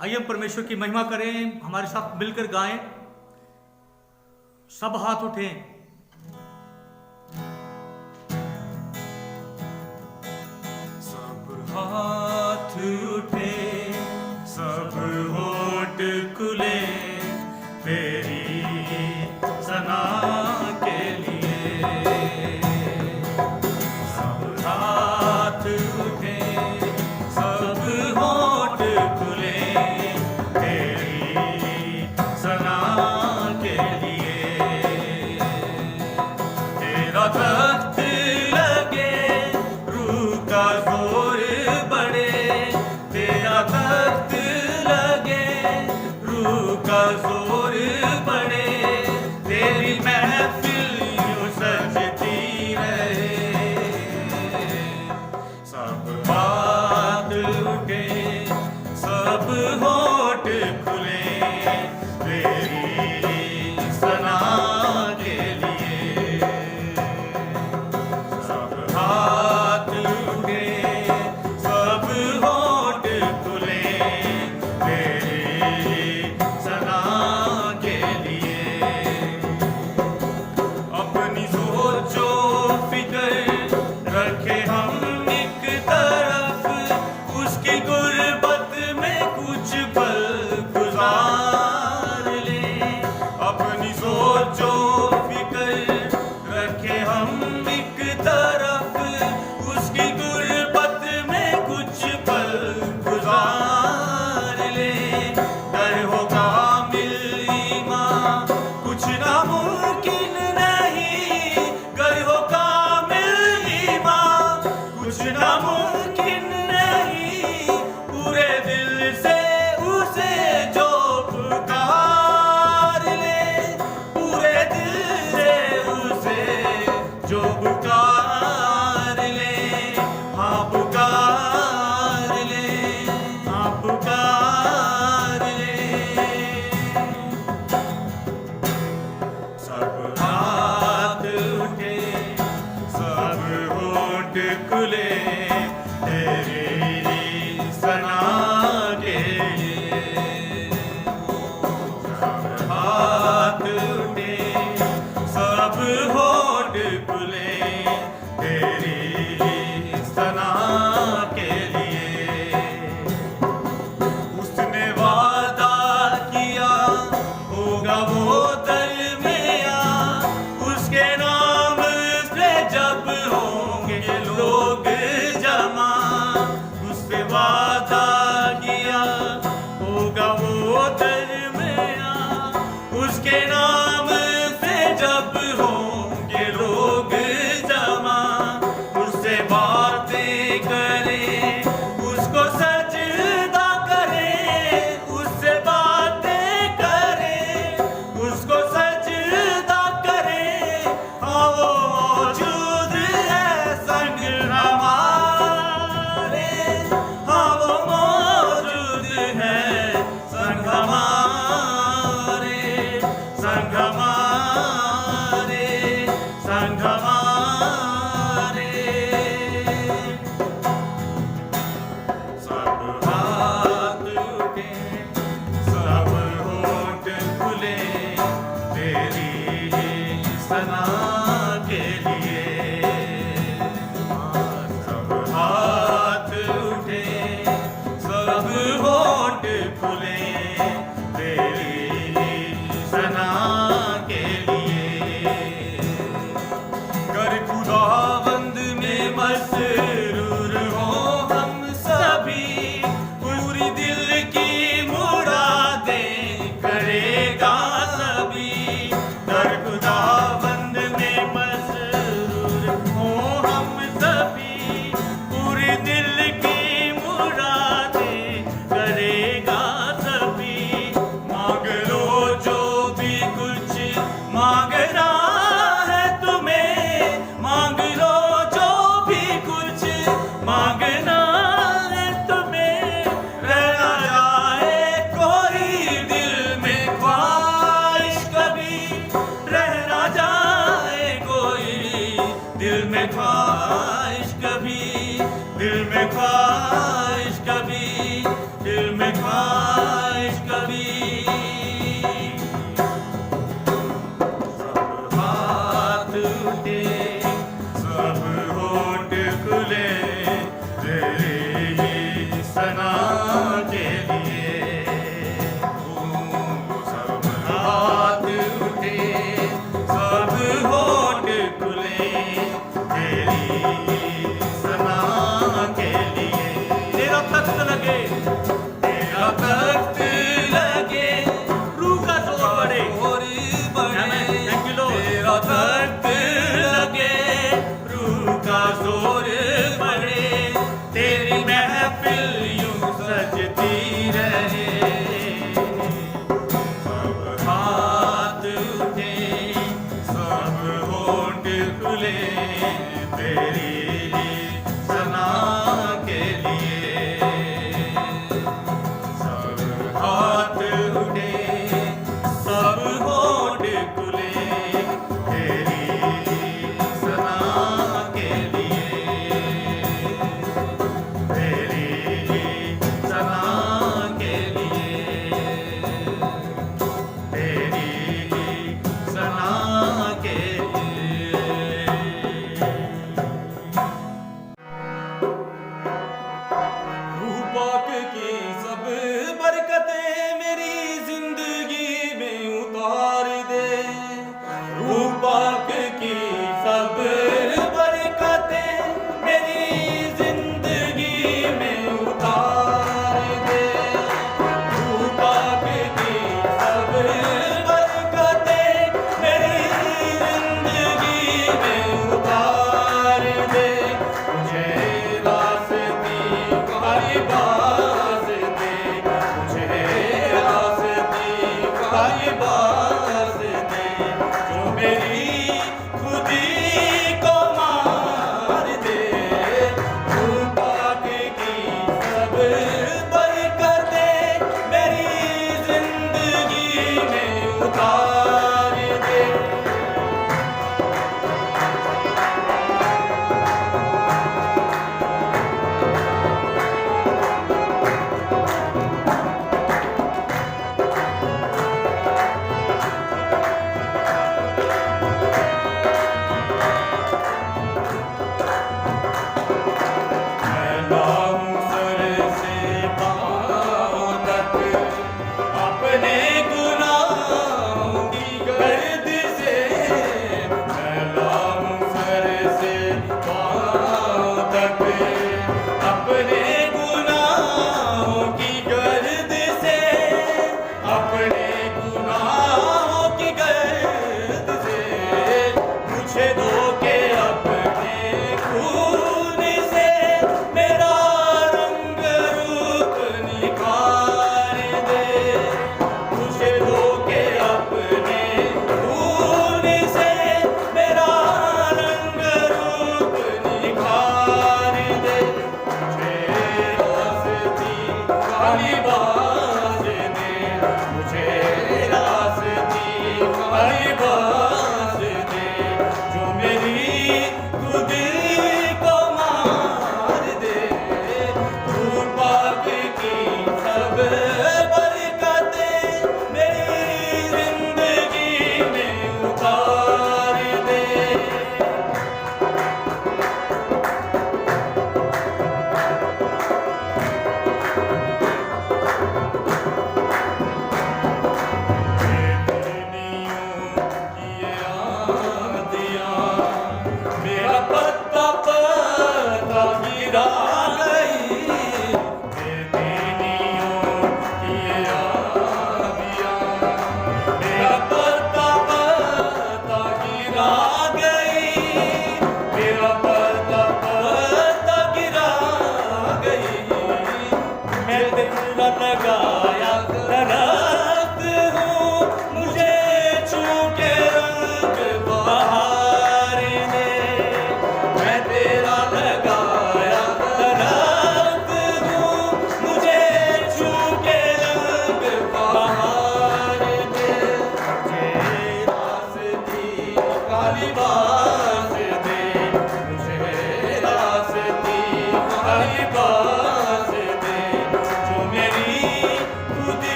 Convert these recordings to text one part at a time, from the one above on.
आइए हम परमेश्वर की महिमा करें, हमारे साथ मिलकर गाएं, सब हाथ उठें। सब हाथ उठे, सब होठ खुले तेरी सना के लिए। सब हाथ उठे, सब होठ खुले तेरी सना के लिए। तेरा तख्त लगे, रूह का जोर बढ़े। तेरा तख्त लगे, रूह का जोर बढ़े। तेरी महफिल यूं सजती रहे। सब हाथ उठे, सब होठ खुले तेरी सना के लिए। सब हाथ उठे, सब होठ खुले तेरी सना के लिए। अपनी सोचो फिक्र रखे हम एक तरफ, उसकी गुर्बत में कुछ पल गुजार ले। फरमाइश कभी सब हाथ उठे सब होठ खुले तेरे ही सना के लिए सब हाथ उठे सब होठ खुले तेरी सना के लिए तेरा तख्त लगे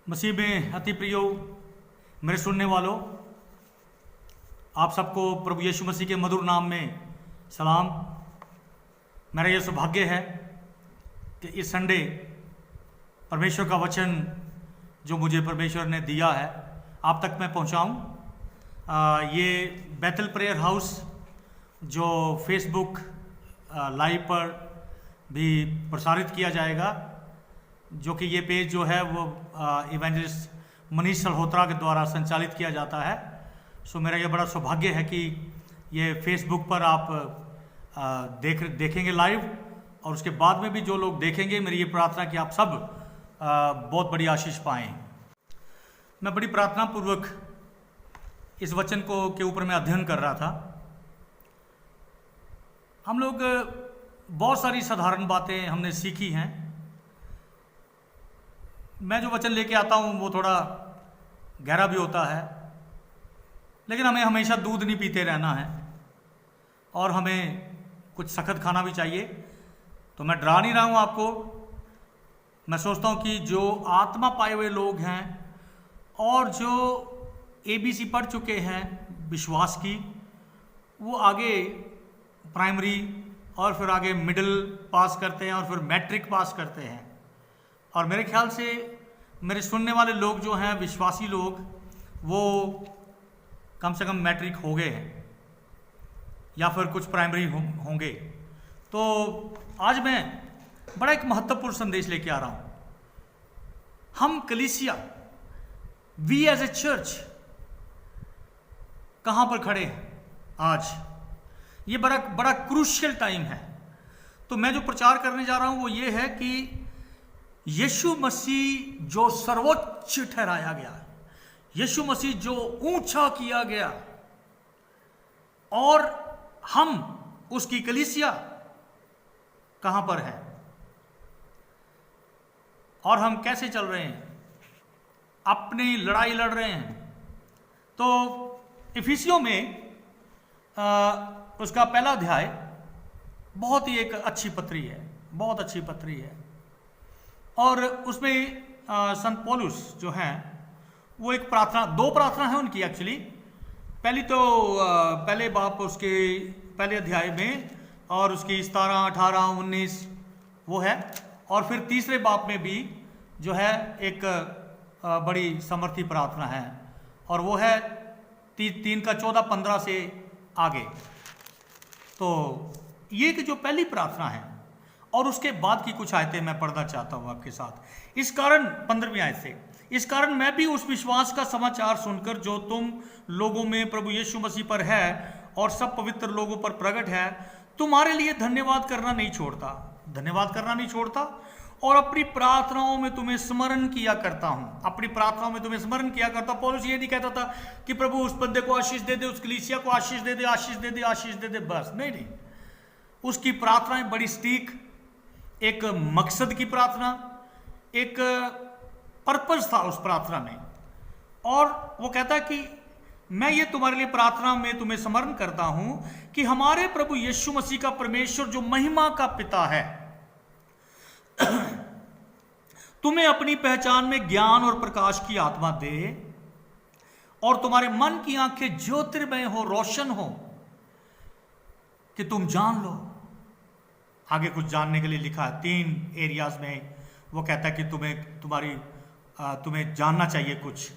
मसीह में अति प्रियो मेरे सुनने वालों, आप सबको प्रभु यीशु मसीह के मधुर नाम में सलाम। मेरा यह सौभाग्य है कि इस संडे परमेश्वर का वचन जो मुझे परमेश्वर ने दिया है आप तक मैं पहुंचाऊं। ये बैतल प्रेयर हाउस जो फेसबुक लाइव पर भी प्रसारित किया जाएगा, जो कि ये पेज जो है वो इवेंजलिस्ट मनीष सल्होत्रा के द्वारा संचालित किया जाता है। सो मेरा ये बड़ा सौभाग्य है कि ये फेसबुक पर आप देखेंगे लाइव, और उसके बाद में भी जो लोग देखेंगे, मेरी ये प्रार्थना कि आप सब बहुत बड़ी आशीष पाएं। मैं बड़ी प्रार्थना पूर्वक इस वचन को के ऊपर मैं अध्ययन कर रहा था। हम लोग बहुत सारी साधारण बातें हमने सीखी हैं। मैं जो वचन लेके आता हूँ वो थोड़ा गहरा भी होता है, लेकिन हमें हमेशा दूध नहीं पीते रहना है और हमें कुछ सख्त खाना भी चाहिए। तो मैं डरा नहीं रहा हूँ आपको। मैं सोचता हूँ कि जो आत्मा पाए हुए लोग हैं और जो ABC पढ़ चुके हैं विश्वास की, वो आगे प्राइमरी और फिर आगे मिडिल पास करते हैं और फिर मैट्रिक पास करते हैं। और मेरे ख्याल से मेरे सुनने वाले लोग जो हैं विश्वासी लोग, वो कम से कम मैट्रिक हो गए हैं या फिर कुछ प्राइमरी होंगे। तो आज मैं बड़ा एक महत्वपूर्ण संदेश लेके आ रहा हूं। हम कलीसिया, वी एज ए चर्च कहां पर खड़े हैं आज? ये बड़ा क्रूशियल टाइम है। तो मैं जो प्रचार करने जा रहा हूं वो ये है कि यीशु मसीह जो सर्वोच्च ठहराया गया, यीशु मसीह जो ऊंचा किया गया, और हम उसकी कलीसिया कहां पर है और हम कैसे चल रहे हैं, अपनी लड़ाई लड़ रहे हैं। तो इफिसियों में उसका पहला अध्याय बहुत ही एक अच्छी पत्री है, बहुत अच्छी पत्री है। और उसमें संत पौलुस जो हैं वो एक प्रार्थना, दो प्रार्थना है उनकी एक्चुअली। पहली तो पहले बाप उसके पहले अध्याय में और उसकी 17, 18, 19 वो है, और फिर तीसरे बाप में भी जो है एक बड़ी समर्थी प्रार्थना है, और वो है 3 का 14, 15 से आगे। तो ये कि जो पहली प्रार्थना है और उसके बाद की कुछ आयतें मैं पढ़ना चाहता हूं आपके साथ। इस कारण 15वीं आयत से, इस कारण मैं भी उस विश्वास का समाचार सुनकर जो तुम लोगों में प्रभु यीशु मसीह पर है और सब पवित्र लोगों पर प्रकट है, तुम्हारे लिए धन्यवाद करना नहीं छोड़ता और अपनी प्रार्थनाओं में तुम्हें स्मरण किया करता हूं। पौलुस ये नहीं कहता था कि प्रभु उस बंदे को आशीष दे दे, उस कलीसिया को आशीष दे दे, बस नहीं। उसकी प्रार्थनाएं बड़ी सटीक, एक मकसद की प्रार्थना, एक पर्पस था उस प्रार्थना में। और वो कहता है कि मैं ये तुम्हारे लिए प्रार्थना में तुम्हें स्मरण करता हूं कि हमारे प्रभु यीशु मसीह का परमेश्वर जो महिमा का पिता है तुम्हें अपनी पहचान में ज्ञान और प्रकाश की आत्मा दे और तुम्हारे मन की आंखें ज्योतिर्मय हो, रोशन हो, कि तुम जान लो। आगे कुछ जानने के लिए लिखा है 3 एरियाज में। वो कहता है कि तुम्हें जानना चाहिए कुछ,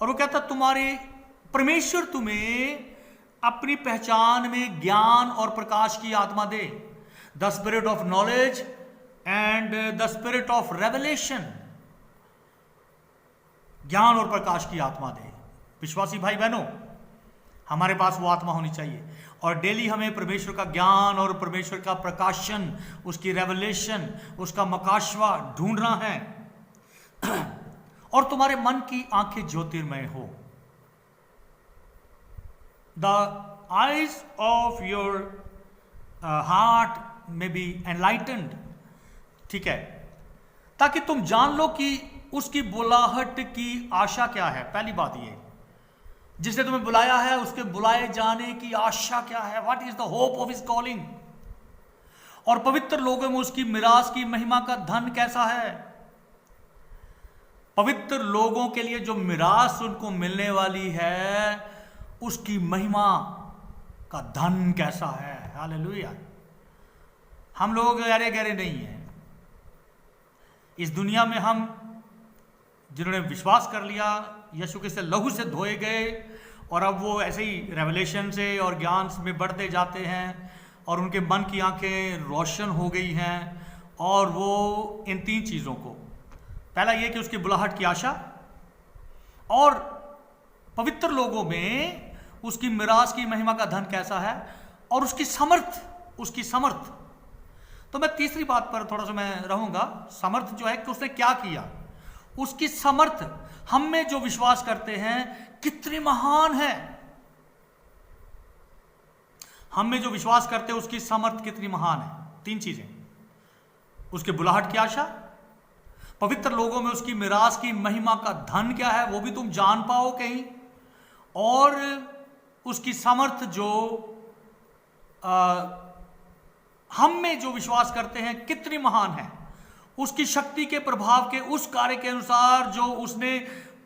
और वो कहता तुम्हारे परमेश्वर तुम्हें अपनी पहचान में ज्ञान और प्रकाश की आत्मा दे, the spirit of knowledge and the spirit of revelation. ज्ञान और प्रकाश की आत्मा दे। विश्वासी भाई बहनों, हमारे पास वो आत्मा होनी चाहिए, और डेली हमें परमेश्वर का ज्ञान और परमेश्वर का प्रकाशन, उसकी रेवलेशन, उसका मकाशवा ढूंढना है। और तुम्हारे मन की आंखें ज्योतिर्मय हो। The eyes of your heart may be enlightened, ठीक है, ताकि तुम जान लो कि उसकी बुलाहट की आशा क्या है। पहली बात ये, जिसने तुम्हें बुलाया है उसके बुलाए जाने की आशा क्या है, what is the hope of his calling. और पवित्र लोगों में उसकी मिरास की महिमा का धन कैसा है। पवित्र लोगों के लिए जो मिरास उनको मिलने वाली है, उसकी महिमा का धन कैसा है। हालेलुया। हम लोग अरे गहरे नहीं हैं इस दुनिया में। हम जिन्होंने विश्वास कर लिया, यीशु के से लहू से धोए गए, और अब वो ऐसे ही रेवलेशन से और ज्ञान में बढ़ते जाते हैं, और उनके मन की आंखें रोशन हो गई हैं, और वो इन 3 चीज़ों को, पहला ये कि उसकी बुलाहट की आशा, और पवित्र लोगों में उसकी मिरास की महिमा का धन कैसा है, और उसकी समर्थ। तो मैं तीसरी बात पर थोड़ा सा मैं रहूंगा। समर्थ जो है कि उसने क्या किया, उसकी समर्थ हम में जो विश्वास करते हैं कितनी महान है। हम में जो विश्वास करते हैं उसकी समर्थ कितनी महान है। 3 चीजें, उसके बुलाहट की आशा, पवित्र लोगों में उसकी मिरास की महिमा का धन क्या है वो भी तुम जान पाओ कहीं, और उसकी समर्थ जो हम में जो विश्वास करते हैं कितनी महान है। उसकी शक्ति के प्रभाव के उस कार्य के अनुसार जो उसने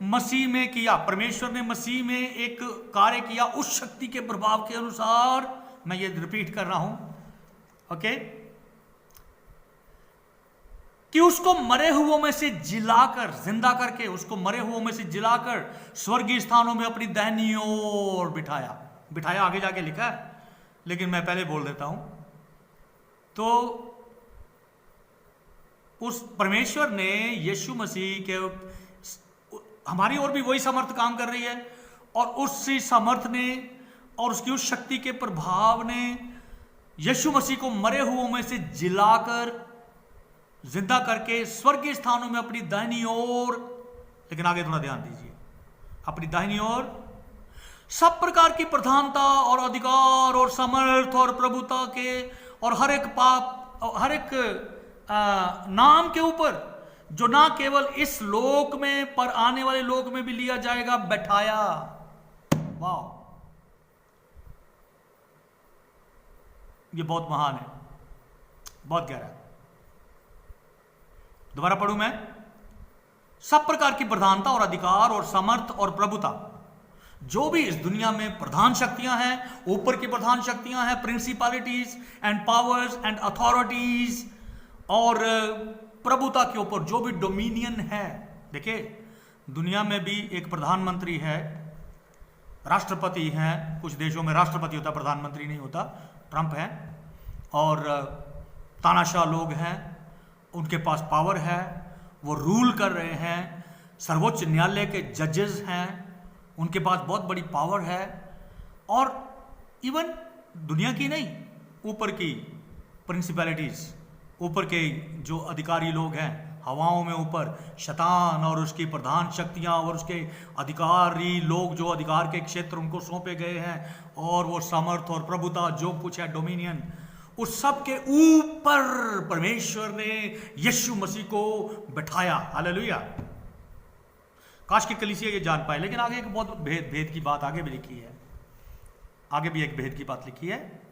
मसीह में किया, परमेश्वर ने मसीह में एक कार्य किया, उस शक्ति के प्रभाव के अनुसार, मैं ये रिपीट कर रहा हूं, ओके, कि उसको मरे हुओं में से जिलाकर, जिंदा करके उसको मरे हुओं में से जिलाकर स्वर्गीय स्थानों में अपनी दाहिनी ओर बिठाया आगे जाके लिखा है, लेकिन मैं पहले बोल देता हूं। तो उस परमेश्वर ने यीशु मसीह के, हमारी ओर भी वही समर्थ काम कर रही है, और उसी समर्थ ने और उसकी उस शक्ति के प्रभाव ने यीशु मसीह को मरे हुओं में से जिलाकर, जिंदा करके स्वर्गीय स्थानों में अपनी दाहिनी ओर, लेकिन आगे थोड़ा ध्यान दीजिए, अपनी दाहिनी ओर सब प्रकार की प्रधानता और अधिकार और समर्थ और प्रभुता के और हर एक पाप और हर एक नाम के ऊपर, जो ना केवल इस लोक में पर आने वाले लोक में भी लिया जाएगा, बैठाया। वाह, ये बहुत महान है, बहुत गहरा है। दोबारा पढ़ूं मैं, सब प्रकार की प्रधानता और अधिकार और समर्थ और प्रभुता, जो भी इस दुनिया में प्रधान शक्तियां हैं, ऊपर की प्रधान शक्तियां हैं, प्रिंसिपलिटीज एंड पावर्स एंड अथॉरिटीज, और प्रभुता के ऊपर जो भी डोमिनियन है। देखिए, दुनिया में भी एक प्रधानमंत्री है, राष्ट्रपति हैं, कुछ देशों में राष्ट्रपति होता, प्रधानमंत्री नहीं होता, ट्रंप है, और तानाशाह लोग हैं, उनके पास पावर है, वो रूल कर रहे हैं, सर्वोच्च न्यायालय के जजेस हैं, उनके पास बहुत बड़ी पावर है, और इवन दुनिया की नहीं, ऊपर की प्रिंसिपलिटीज, ऊपर के जो अधिकारी लोग हैं, हवाओं में ऊपर शैतान और उसकी प्रधान शक्तियां और उसके अधिकारी लोग, जो अधिकार के क्षेत्र उनको सौंपे गए हैं, और वो समर्थ और प्रभुता जो कुछ है, डोमिनियन, उस सब के ऊपर परमेश्वर ने यीशु मसीह को बैठाया। हालेलुया। काश की कलीसिया ये जान पाए, लेकिन आगे एक बहुत भेद की बात आगे भी लिखी है, आगे भी एक भेद की बात लिखी है,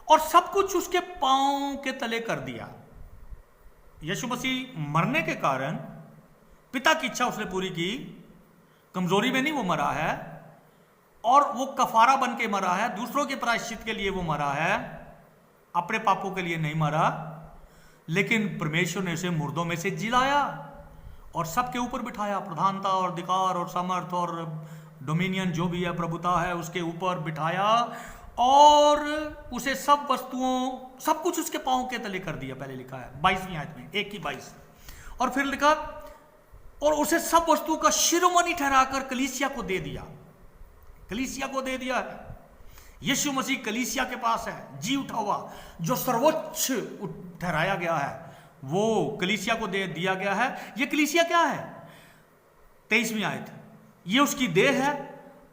और सब कुछ उसके पांव के तले कर दिया। यीशु मसीह मरने के कारण पिता की इच्छा उसने पूरी की, कमजोरी में नहीं वो मरा है, और वो कफारा बन के मरा है, दूसरों के प्रायश्चित के लिए वो मरा है, अपने पापों के लिए नहीं मरा, लेकिन परमेश्वर ने उसे मुर्दों में से जिलाया और सबके ऊपर बिठाया, प्रधानता और अधिकार और समर्थ और डोमिनियन जो भी है, प्रभुता है, उसके ऊपर बिठाया, और उसे सब वस्तुओं, सब कुछ उसके पांव के तले कर दिया। पहले लिखा है 22वीं आयत में, 1:22, और फिर लिखा, और उसे सब वस्तुओं का शिरोमणि ठहराकर कलीसिया को दे दिया। कलीसिया को दे दिया है। यीशु मसीह कलीसिया के पास है, जी उठा हुआ, जो सर्वोच्च ठहराया गया है, वो कलीसिया को दे दिया गया है। ये कलीसिया क्या है? 23वीं आयत, ये उसकी देह है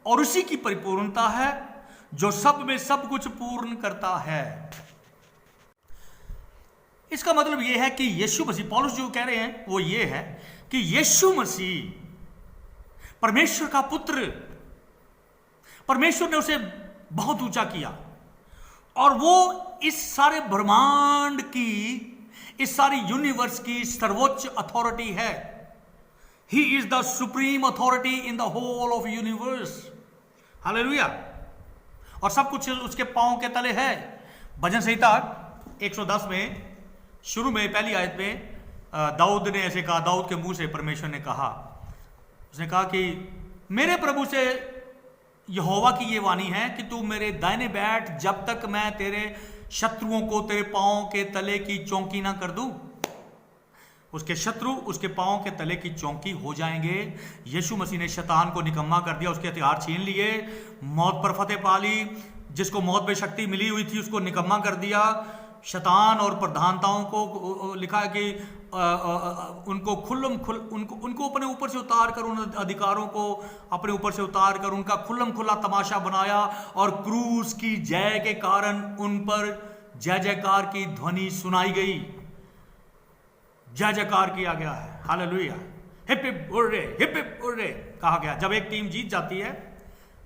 और उसी की परिपूर्णता है, जो सब में सब कुछ पूर्ण करता है। इसका मतलब यह है कि यीशु मसीह, पौलुस जो कह रहे हैं वो ये है कि यीशु मसीह परमेश्वर का पुत्र, परमेश्वर ने उसे बहुत ऊंचा किया, और वो इस सारे ब्रह्मांड की, इस सारी यूनिवर्स की सर्वोच्च अथॉरिटी है। He is the supreme authority in the whole of universe. Hallelujah. और सब कुछ उसके पांव के तले है। भजन संहिता 110 में शुरू में पहली आयत में दाऊद ने ऐसे कहा, दाऊद के मुंह से परमेश्वर ने कहा, उसने कहा कि मेरे प्रभु से यहोवा की ये वाणी है कि तू मेरे दाहिने बैठ जब तक मैं तेरे शत्रुओं को तेरे पांव के तले की चौकी ना कर दूं। उसके शत्रु उसके पांव के तले की चौकी हो जाएंगे। यीशु मसीह ने शैतान को निकम्मा कर दिया, उसके हथियार छीन लिए, मौत पर फतेह पा ली। जिसको मौत पे शक्ति मिली हुई थी उसको निकम्मा कर दिया। शैतान और प्रधानताओं को लिखा है कि उनको उनको अपने ऊपर से उतार कर, उन अधिकारों को अपने ऊपर से उतार कर उनका खुल्लम खुल्ला तमाशा बनाया और क्रूस की जय के कारण उन पर जय जयकार की ध्वनि सुनाई गई, जय जयकार किया गया है। Hallelujah. Hip hip hurray, hip hip hurray कहा गया। जब एक टीम जीत जाती है,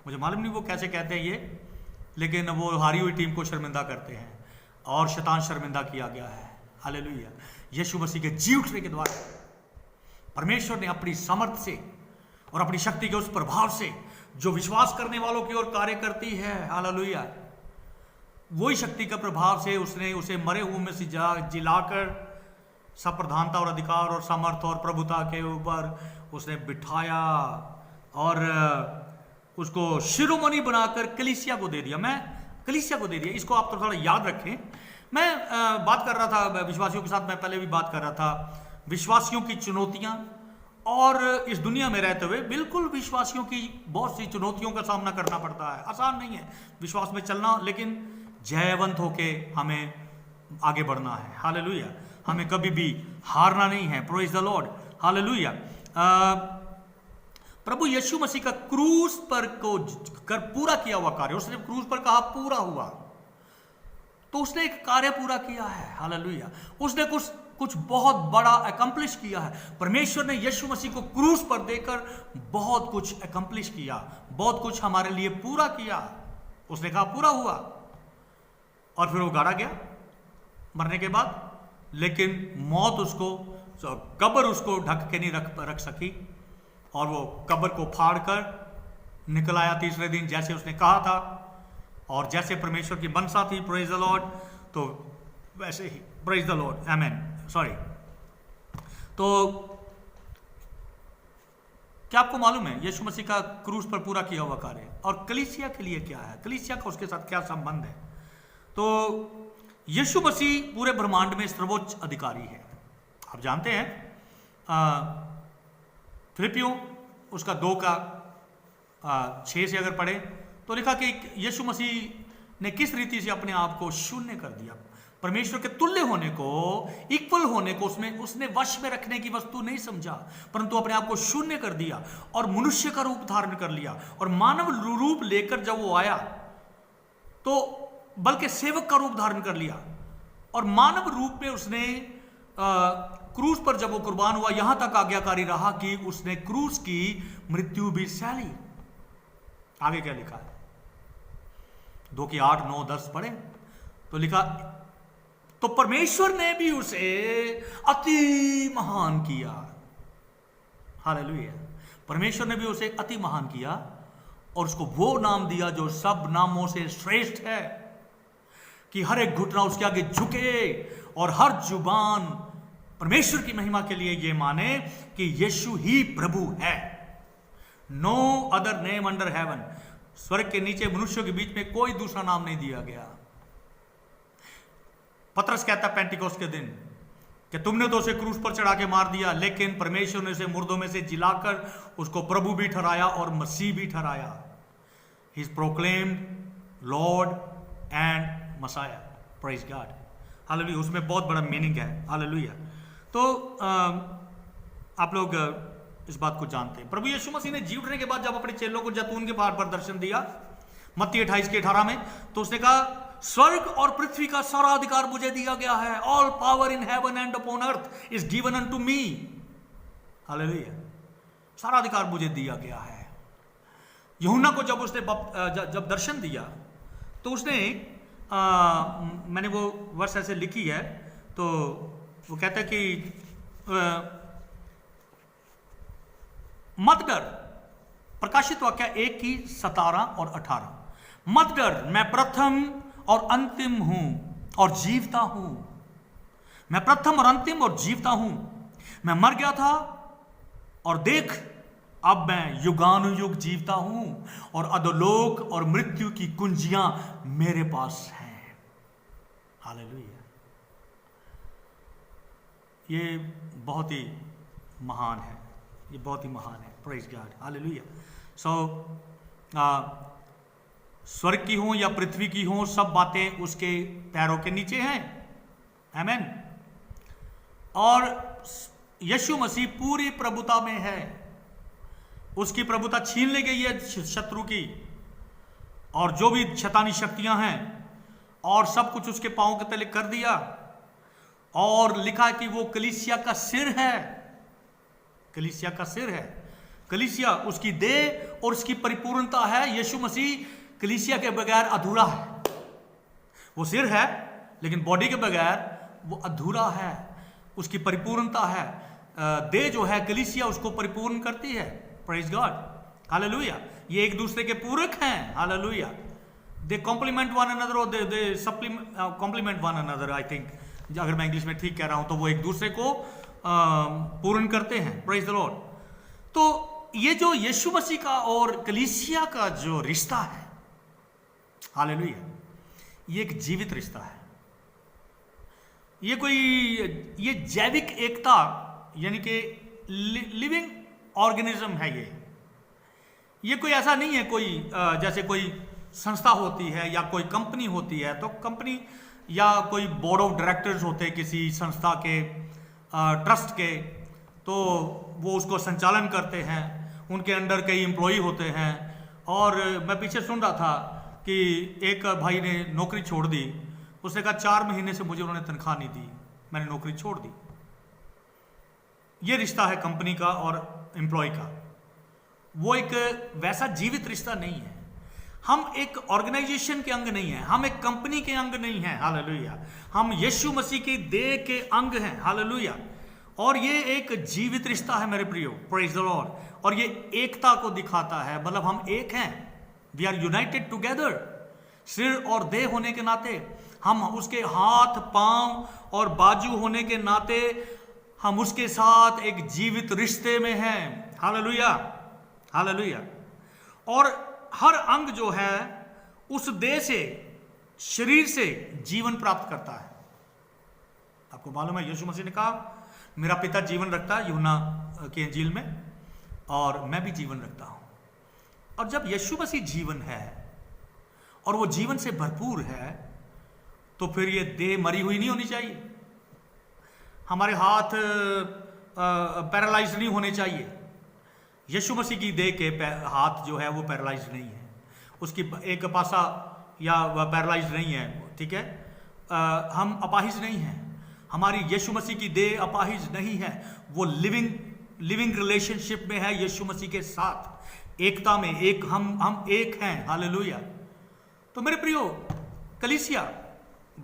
मुझे मालूम नहीं वो कैसे कहते हैं ये, लेकिन वो हारी हुई टीम को शर्मिंदा करते हैं और शैतान शर्मिंदा किया गया है। हालेलुया। यीशु मसीह के जी उठने के द्वारा परमेश्वर ने अपनी सामर्थ्य से और अपनी शक्ति के उस प्रभाव से जो विश्वास करने वालों की ओर कार्य करती है, हालेलुया, वही शक्ति का प्रभाव से उसने उसे मरे हुए में से जिलाकर सब प्रधानता और अधिकार और सामर्थ और प्रभुता के ऊपर उसने बिठाया और उसको शिरोमणि बनाकर कलीसिया को दे दिया। कलीसिया को दे दिया। इसको आप थोड़ा याद रखें। मैं बात कर रहा था विश्वासियों के साथ, मैं पहले भी बात कर रहा था विश्वासियों की चुनौतियां, और इस दुनिया में रहते हुए बिल्कुल विश्वासियों की बहुत सी चुनौतियों का सामना करना पड़ता है। आसान नहीं है विश्वास में चलना, लेकिन जयवंत होके हमें आगे बढ़ना है। हालेलुया। हमें कभी भी हारना नहीं है। Praise the Lord. हालेलुया। प्रभु यीशु मसीह का क्रूस पर को कर पूरा किया हुआ कार्य, उसने क्रूस पर कहा पूरा हुआ, तो उसने एक कार्य पूरा किया है। हालेलुया। उसने कुछ बहुत बड़ा अकम्प्लिश किया है। परमेश्वर ने यीशु मसीह को क्रूस पर देकर बहुत कुछ अकम्प्लिश किया, बहुत कुछ हमारे लिए पूरा किया। उसने कहा पूरा हुआ, और फिर वो गाड़ा गया मरने के बाद, लेकिन मौत उसको, कब्र उसको ढक के नहीं रख सकी, और वो कब्र को फाड़ कर निकल आया तीसरे दिन, जैसे उसने कहा था और जैसे परमेश्वर की मनसा थी। Praise the Lord. तो वैसे ही praise the Lord, amen. Sorry. तो क्या आपको मालूम है यीशु मसीह का क्रूस पर पूरा किया हुआ कार्य और कलीसिया के लिए क्या है, कलीसिया का उसके साथ क्या संबंध है? तो यीशु मसीह पूरे ब्रह्मांड में सर्वोच्च अधिकारी है। आप जानते हैं फिलिपियों उसका 2 का 6 से अगर पढ़े तो लिखा कि यीशु मसीह ने किस रीति से अपने आप को शून्य कर दिया। परमेश्वर के तुल्य होने को, इक्वल होने को उसने वश में रखने की वस्तु नहीं समझा, परंतु अपने आप को शून्य कर दिया और मनुष्य का रूप धारण कर लिया। और मानव रूप लेकर जब वो आया तो बल्कि सेवक का रूप धारण कर लिया, और मानव रूप में उसने क्रूस पर जब वो कुर्बान हुआ, यहां तक आज्ञाकारी रहा कि उसने क्रूस की मृत्यु भी सह ली। आगे क्या लिखा है? 2 की 8, 9, 10 पढ़े तो लिखा, तो परमेश्वर ने भी उसे अति महान किया। हालेलुया। परमेश्वर ने भी उसे अति महान किया और उसको वो नाम दिया जो सब नामों से श्रेष्ठ है, कि हर एक घुटना उसके आगे झुके और हर जुबान परमेश्वर की महिमा के लिए ये माने कि यीशु ही प्रभु है। No other name under heaven. स्वर्ग के नीचे मनुष्यों के बीच में कोई दूसरा नाम नहीं दिया गया। पतरस कहता पेंटिकोस्ट के दिन कि तुमने तो उसे क्रूस पर चढ़ा के मार दिया, लेकिन परमेश्वर ने उसे मुर्दों में से जिलाकर उसको प्रभु भी ठहराया और मसीह भी ठहराया। He is proclaimed lord and messiah. Praise God. Hallelujah. उसमें बहुत बड़ा मीनिंग है। हालेलुया। तो आप लोग इस बात को जानते हैं। प्रभु यीशु मसीह ने जी उठने के बाद जब अपने चेलों को जैतून के पहाड़ पर दर्शन दिया, मत्ती 28 के 18 में, तो उसने कहा स्वर्ग और पृथ्वी का सारा अधिकार मुझे दिया गया है। All power in heaven and upon earth is given unto me. Hallelujah. सारा अधिकार मुझे दिया गया है। यूहन्ना को जब उसने जब दर्शन दिया तो उसने मैंने वो वर्ष ऐसे लिखी है, तो वो कहता है कि मत डर, प्रकाशित वाक्य 1 की 17 और 18, मत डर, मैं प्रथम और अंतिम हूं और जीवता हूं। मैं प्रथम और अंतिम और जीवता हूं। मैं मर गया था और देख अब मैं युगानुयुग जीवता हूं और अधोलोक और मृत्यु की कुंजियां मेरे पास हैं। हालेलुया। ये बहुत ही महान है, ये बहुत ही महान है। Praise God, hallelujah. सो स्वर्ग की हो या पृथ्वी की हो, सब बातें उसके पैरों के नीचे हैं। आमीन। और यीशु मसीह पूरी प्रभुता में है। उसकी प्रभुता छीन ली गई है शत्रु की, और जो भी शैतानी शक्तियां हैं और सब कुछ उसके पांव के तले कर दिया। और लिखा है कि वो कलीसिया का सिर है, कलीसिया का सिर है। कलीसिया उसकी देह और उसकी परिपूर्णता है। यीशु मसीह कलीसिया के बगैर अधूरा है। वो सिर है लेकिन बॉडी के बगैर वो अधूरा है। उसकी परिपूर्णता है। देह जो है कलीसिया उसको परिपूर्ण करती है। Praise God, hallelujah. ये एक दूसरे के पूरक हैं। Hallelujah. They complement one another और they complement one another. I think अगर मैं इंग्लिश में ठीक कह रहा हूं तो वो एक दूसरे को पूर्ण करते हैं। Praise the Lord. तो ये जो यीशु मसीह का और कलीसिया का जो रिश्ता है, हालेलुया, ये एक जीवित रिश्ता है। ये जैविक एकता यानी कि लिविंग ऑर्गेनिज्म है। ये कोई ऐसा नहीं है कोई जैसे कोई संस्था होती है या कोई कंपनी होती है, तो कंपनी या कोई बोर्ड ऑफ डायरेक्टर्स होते हैं किसी संस्था के, ट्रस्ट के, तो वो उसको संचालन करते हैं। उनके अंडर कई एम्प्लॉई होते हैं। और मैं पीछे सुन रहा था कि एक भाई ने नौकरी छोड़ दी। उसने कहा 4 महीने से मुझे उन्होंने तनख्वाह नहीं दी, मैंने नौकरी छोड़ दी। ये रिश्ता है कंपनी का और एम्प्लॉय का। वो एक वैसा जीवित रिश्ता नहीं है। हम एक ऑर्गेनाइजेशन के अंग नहीं है, हम एक कंपनी के अंग नहीं है। हालेलुया। हम यीशु मसीह की देह के अंग हैं। हालेलुया। और ये एक जीवित रिश्ता है मेरे प्रियो। Praise the Lord. और ये एकता को दिखाता है, मतलब हम एक हैं। We are united together. सिर और देह होने के नाते, हम उसके हाथ, पांव और बाजू होने के नाते हम उसके साथ एक जीवित रिश्ते में हैं। Hallelujah, hallelujah. और हर अंग जो है उस देह से, शरीर से जीवन प्राप्त करता है। आपको मालूम है यीशु मसीह ने कहा मेरा पिता जीवन रखता है, यूहन्ना की इंजील में, और मैं भी जीवन रखता हूं। और जब यीशु मसीह जीवन है और वो जीवन से भरपूर है, तो फिर ये देह मरी हुई नहीं होनी चाहिए। हमारे हाथ पैरालाइज नहीं होने चाहिए। यीशु मसीह की देह के हाथ जो है वो पैरालाइज नहीं है, उसकी एक पासा या पैरालाइज नहीं है, ठीक है। हम अपाहिज नहीं हैं। हमारी यीशु मसीह की देह अपाहिज नहीं है। वो लिविंग रिलेशनशिप में है यीशु मसीह के साथ, एकता में। एक हम एक हैं। हालेलुया। तो मेरे प्रियो, कलीसिया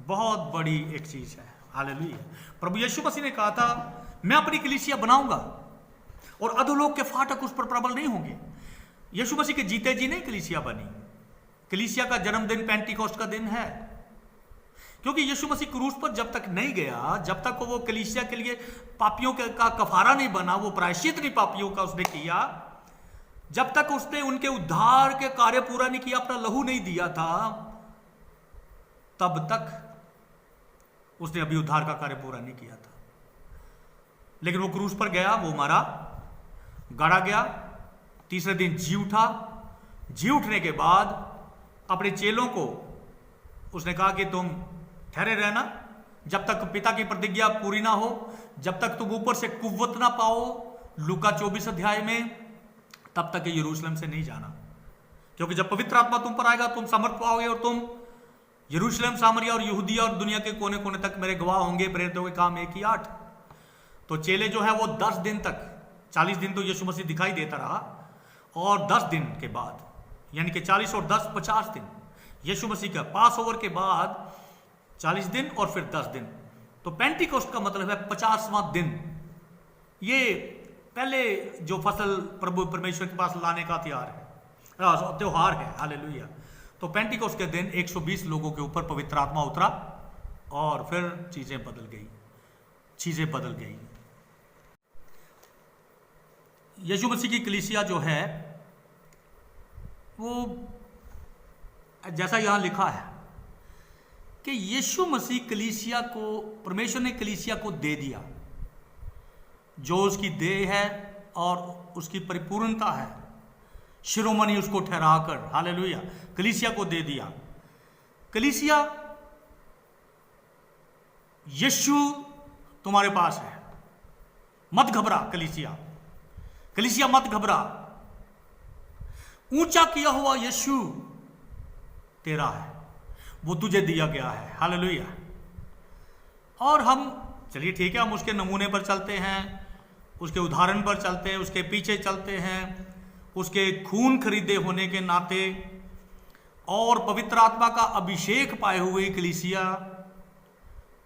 बहुत बड़ी एक चीज है। हालेलुया। प्रभु यीशु मसीह ने कहा था मैं अपनी कलीसिया बनाऊंगा और अधोलोक के फाटक उस पर प्रबल नहीं होंगे। यीशु मसीह के जीते जी नहीं कलीसिया बनी। कलीसिया का जन्मदिन पेंटिकोस्ट का दिन है, क्योंकि यीशु मसीह क्रूस पर जब तक नहीं गया, जब तक वो कलीसिया के लिए पापियों का कफारा नहीं बना, वो प्रायश्चित नहीं पापियों का उसने किया, जब तक उसने उनके उद्धार के कार्य पूरा नहीं किया, अपना लहू नहीं दिया था, तब तक उसने अभी उद्धार का कार्य पूरा नहीं किया था। लेकिन वो क्रूस पर गया, वो मरा, गाड़ा गया, तीसरे दिन जी उठा। जी उठने के बाद अपने चेलों को उसने कहा कि तुम ठहरे रहना जब तक पिता की प्रतिज्ञा पूरी ना हो, जब तक तुम ऊपर से कुव्वत ना पाओ, लूका 24 अध्याय में, तब तक यरूशलेम से नहीं जाना। क्योंकि जब पवित्र आत्मा तुम पर आएगा, तुम समर्थ पाओगे और तुम यरूशलेम, सामरिया और यहूदिया और दुनिया के कोने कोने तक मेरे गवाह होंगे। प्रेरितों के काम 1:8। तो चेले जो है वो 10 दिन तक, 40 दिन तो यीशु मसीह दिखाई देता रहा, और 10 दिन के बाद, यानी कि 40 और 10 50 दिन, यीशु मसीह का पास ओवर के बाद 40 दिन और फिर 10 दिन, तो पेंटिकोस्ट का मतलब है 50वां दिन। ये पहले जो फसल प्रभु परमेश्वर के पास लाने का त्योहार है, हालेलुया। तो पेंटिकोस्ट के दिन 120 लोगों के ऊपर पवित्र आत्मा उतरा और फिर चीजें बदल गई। यीशु मसीह की कलीसिया जो है वो जैसा यहां लिखा है कि यीशु मसीह कलीसिया को, परमेश्वर ने कलीसिया को दे दिया, जो उसकी देह है और उसकी परिपूर्णता है, शिरोमणि उसको ठहराकर, हालेलुया, कलीसिया को दे दिया। कलीसिया यीशु तुम्हारे पास है, मत घबरा। कलीसिया मत घबरा, ऊंचा किया हुआ यीशु तेरा है, वो तुझे दिया गया है, हालेलुया। और हम चलिए ठीक है, हम उसके नमूने पर चलते हैं, उसके उदाहरण पर चलते हैं, उसके पीछे चलते हैं, उसके खून खरीदे होने के नाते और पवित्र आत्मा का अभिषेक पाए हुए कलीसिया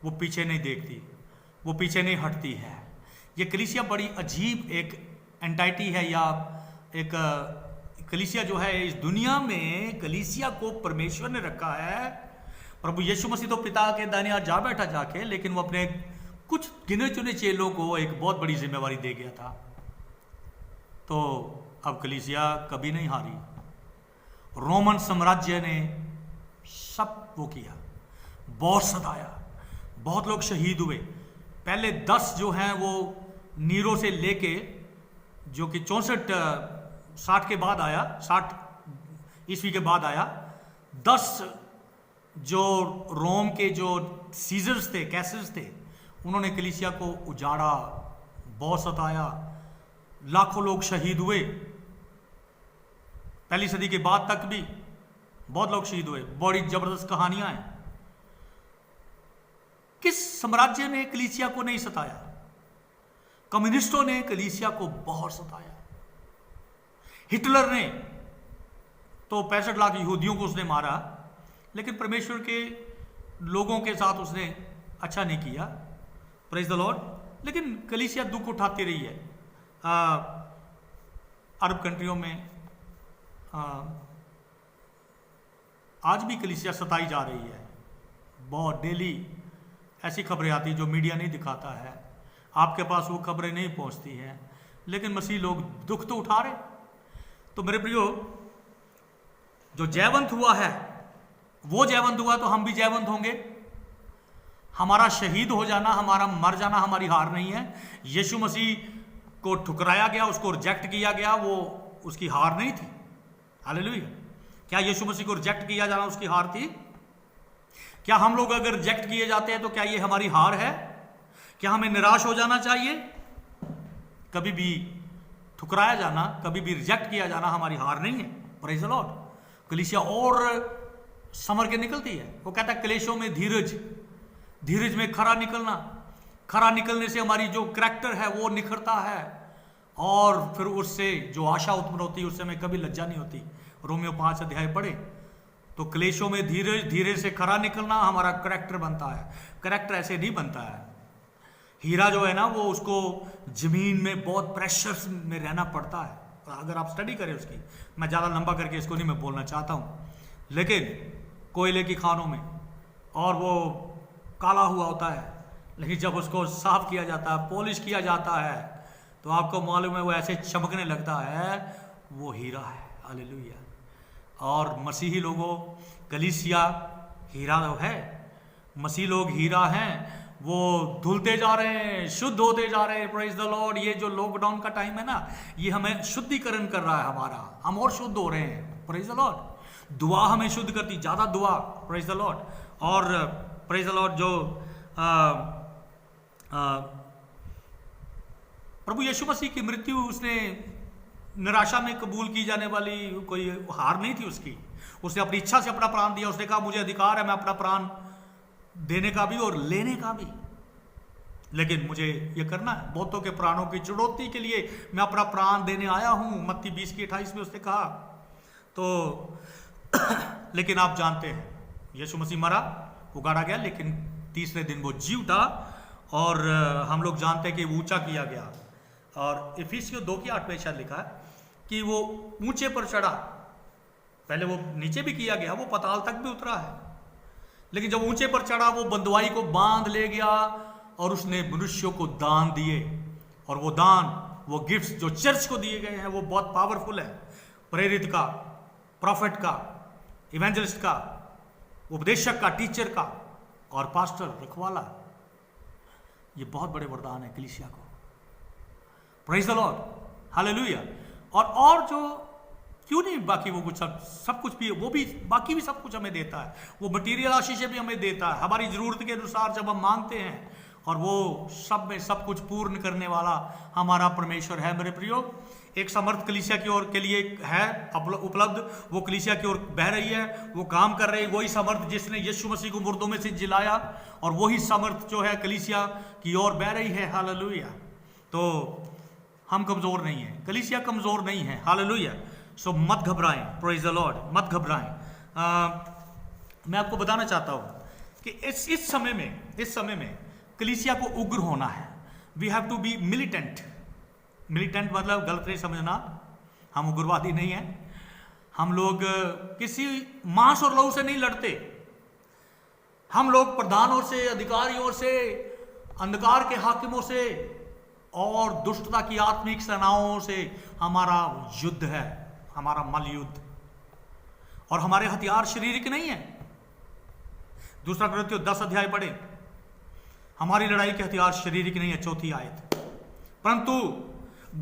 वो पीछे नहीं देखती, वो पीछे नहीं हटती है। ये कलीसिया बड़ी अजीब एक एंटाइटी है, या एक कलीसिया जो है इस दुनिया में, कलीसिया को परमेश्वर ने रखा है। प्रभु यीशु मसीह तो पिता के दाहिने हाथ जा बैठा जाके, लेकिन वो अपने कुछ गिने चुने चेलों को एक बहुत बड़ी जिम्मेवारी दे गया था। तो अब कलीसिया कभी नहीं हारी। रोमन साम्राज्य ने सब वो किया, बहुत सताया, बहुत लोग शहीद हुए। पहले 10 जो हैं वो नीरो से लेके, जो कि 60 के बाद आया, 60 ईस्वी के बाद आया, 10 जो रोम के जो सीजर्स थे, कैसर्स थे, उन्होंने कलीसिया को उजाड़ा, बहुत सताया, लाखों लोग शहीद हुए। पहली सदी के बाद तक भी बहुत लोग शहीद हुए। बड़ी जबरदस्त कहानियां हैं। किस साम्राज्य ने कलीसिया को नहीं सताया? कम्युनिस्टों ने कलीसिया को बहुत सताया। हिटलर ने तो 65 लाख यहूदियों को उसने मारा, लेकिन परमेश्वर के लोगों के साथ उसने अच्छा नहीं किया, प्रेज द लॉर्ड। लेकिन कलीसिया दुख उठाती रही है। अरब कंट्रियों में आज भी कलीसिया सताई जा रही है। बहुत डेली ऐसी खबरें आती जो मीडिया नहीं दिखाता है, आपके पास वो खबरें नहीं पहुंचती हैं, लेकिन मसीह लोग दुख तो उठा रहे। तो मेरे प्रियो, जो जयवंत हुआ है वो जयवंत हुआ, तो हम भी जयवंत होंगे। हमारा शहीद हो जाना, हमारा मर जाना हमारी हार नहीं है। यीशु मसीह को ठुकराया गया, उसको रिजेक्ट किया गया, वो उसकी हार नहीं थी। हालेलुया। क्या यीशु मसीह को रिजेक्ट किया जाना उसकी हार थी? क्या हम लोग अगर रिजेक्ट किए जाते हैं तो क्या ये हमारी हार है? क्या हमें निराश हो जाना चाहिए? कभी भी ठुकराया जाना, कभी भी रिजेक्ट किया जाना हमारी हार नहीं है। Praise the Lord. कलीसिया और समर के निकलती है। वो कहता है क्लेशों में धीरज, धीरज में खरा निकलना, खरा निकलने से हमारी जो करैक्टर है वो निखरता है, और फिर उससे जो आशा उत्पन्न होती है उससे हमें कभी लज्जा नहीं होती। रोमियो 5 अध्याय पढ़े तो क्लेशों में धीरज, धीरज से खरा निकलना हमारा करैक्टर बनता है। करैक्टर ऐसे नहीं बनता है। हीरा जो है ना, वो उसको जमीन में बहुत प्रेशर में रहना पड़ता है। अगर आप स्टडी करें उसकी, मैं ज़्यादा लंबा करके इसको नहीं मैं बोलना चाहता हूँ, लेकिन कोयले की खानों में, और वो काला हुआ होता है, लेकिन जब उसको साफ किया जाता है, पॉलिश किया जाता है, तो आपको मालूम है वो ऐसे चमकने लगता है, वो हीरा है। हालेलुया। और मसीही लोगों, कलीसिया हीरा है। मसीह लोग हीरा हैं, वो धुलते जा रहे हैं, शुद्ध होते जा रहे हैं। Praise the Lord. ये जो लॉकडाउन का टाइम है ना, ये हमें शुद्धिकरण कर रहा है हमारा, हम और शुद्ध हो रहे हैं। Praise the Lord. दुआ हमें शुद्ध करती, ज़्यादा दुआ। Praise the Lord. और प्रेज द लॉर्ड, जो प्रभु यीशु मसीह की मृत्यु उसने निराशा में कबूल की जाने वाली कोई हार नहीं थी उसकी। उसने अपनी इच्छा से अपना प्राण दिया। उसने कहा मुझे अधिकार है मैं अपना प्राण देने का भी और लेने का भी, लेकिन मुझे ये करना है। बहुतों के प्राणों की चुनौती के लिए मैं अपना प्राण देने आया हूं, मत्ती 20:28 में उसने कहा। तो लेकिन आप जानते हैं यीशु मसीह मरा, उगाड़ा गया, लेकिन तीसरे दिन वो जी उठा, और हम लोग जानते हैं कि ऊंचा किया गया। और इफिसियों 2:8 में शायद लिखा है कि वो ऊंचे पर चढ़ा। पहले वो नीचे भी किया गया, वो पाताल तक भी उतरा है, लेकिन जब ऊंचे पर चढ़ा वो बंदवाई को बांध ले गया और उसने मनुष्यों को दान दिए। और वो दान, वो गिफ्ट्स जो चर्च को दिए गए हैं वो बहुत पावरफुल है। प्रेरित का, प्रॉफिट का, इवेंजलिस्ट का, उपदेशक का, टीचर का और पास्टर, रखवाला, ये बहुत बड़े वरदान है कलीसिया को। Praise the Lord, hallelujah. और जो क्यों नहीं, बाकी वो कुछ सब कुछ भी, वो भी बाकी भी सब कुछ हमें देता है। वो मटीरियल आशीषें भी हमें देता है हमारी जरूरत के अनुसार जब हम मांगते हैं, और वो सब में सब कुछ पूर्ण करने वाला हमारा परमेश्वर है। मेरे प्रियो, एक समर्थ कलीसिया की ओर के लिए है उपलब्ध, वो कलीसिया की ओर बह रही है, वो काम कर रही है। वही समर्थ जिसने यीशु मसीह को मुर्दों में से जिलाया, और वही समर्थ जो है कलीसिया की ओर बह रही है। हालेलुया। तो हम कमजोर नहीं हैं, कलीसिया कमजोर नहीं है। हालेलुया। सो मत घबराएं, प्रेज द लॉर्ड, मत घबराएं। मैं आपको बताना चाहता हूं कि इस समय में कलीसिया को उग्र होना है। We have to be militant. Militant मतलब गलत नहीं समझना, हम उग्रवादी नहीं हैं। हम लोग किसी मांस और लहू से नहीं लड़ते। हम लोग प्रधानों से, अधिकारियों से, अंधकार के हाकिमों से और दुष्टता की आत्मिक सेनाओं से हमारा युद्ध है, हमारा मल युद्ध। और हमारे हथियार शारीरिक नहीं है। 2 कुरिन्थियों 10 अध्याय पढ़े, हमारी लड़ाई के हथियार शारीरिक नहीं है, 4 आयत, परंतु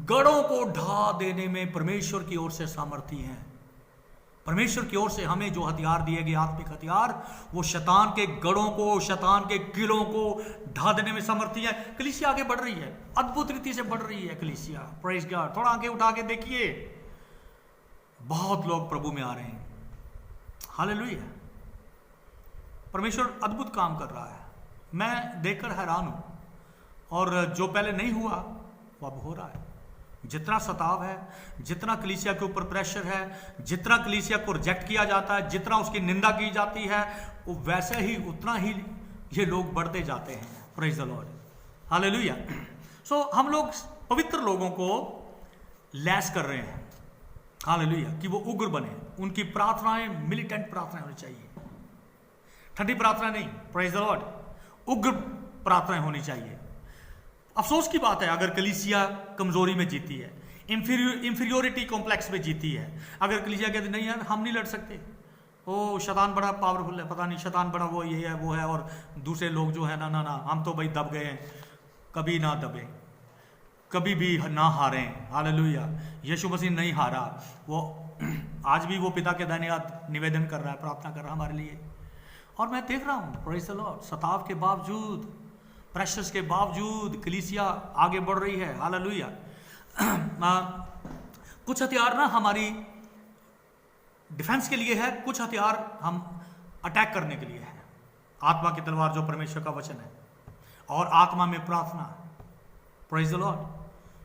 गढ़ों को ढा देने में परमेश्वर की ओर से सामर्थी हैं। परमेश्वर की ओर से हमें जो हथियार दिए गए, आत्मिक हथियार, वो शैतान के गढ़ों को, शैतान के किलों को ढा देने में सामर्थी है। कलीसिया आगे बढ़ रही है, अद्भुत रीति से बढ़ रही है कलीसिया। Praise God. थोड़ा आगे उठा के देखिए, बहुत लोग प्रभु में आ रहे हैं। हालेलुया। परमेश्वर अद्भुत काम कर रहा है, मैं देखकर हैरान हूं। और जो पहले नहीं हुआ वो अब हो रहा है। जितना सताव है, जितना कलीसिया के ऊपर प्रेशर है, जितना कलीसिया को रिजेक्ट किया जाता है, जितना उसकी निंदा की जाती है, वो वैसे ही उतना ही ये लोग बढ़ते जाते हैं। Praise the Lord, hallelujah. So हम लोग पवित्र लोगों को लैस कर रहे हैं, हालेलुया, कि वो उग्र बने। उनकी प्रार्थनाएं मिलिटेंट प्रार्थनाएं होनी चाहिए, ठंडी प्रार्थना नहीं। प्रेज द लॉर्ड, उग्र प्रार्थनाएं होनी चाहिए। अफसोस की बात है अगर कलीसिया कमजोरी में जीती है, इंफीरियोरिटी कॉम्प्लेक्स में जीती है। अगर कलीसिया कहती नहीं यार हम नहीं लड़ सकते, ओ शैतान बड़ा पावरफुल है, पता नहीं शैतान बड़ा वो ये है वो है, और दूसरे लोग जो है ना हम तो भाई दब गए हैं, कभी ना दबे, कभी भी ना हारे। हालेलुया। यीशु मसीह नहीं हारा, वो आज भी वो पिता के दाहिने हाथ निवेदन कर रहा है, प्रार्थना कर रहा है हमारे लिए। और मैं देख रहा हूँ प्रेज़ द लॉर्ड, सताव के बावजूद, प्रेशर्स के बावजूद कलीसिया आगे बढ़ रही है। हालेलुया। कुछ हथियार ना हमारी डिफेंस के लिए है, कुछ हथियार हम अटैक करने के लिए है। आत्मा की तलवार जो परमेश्वर का वचन है, और आत्मा में प्रार्थना। Praise the Lord.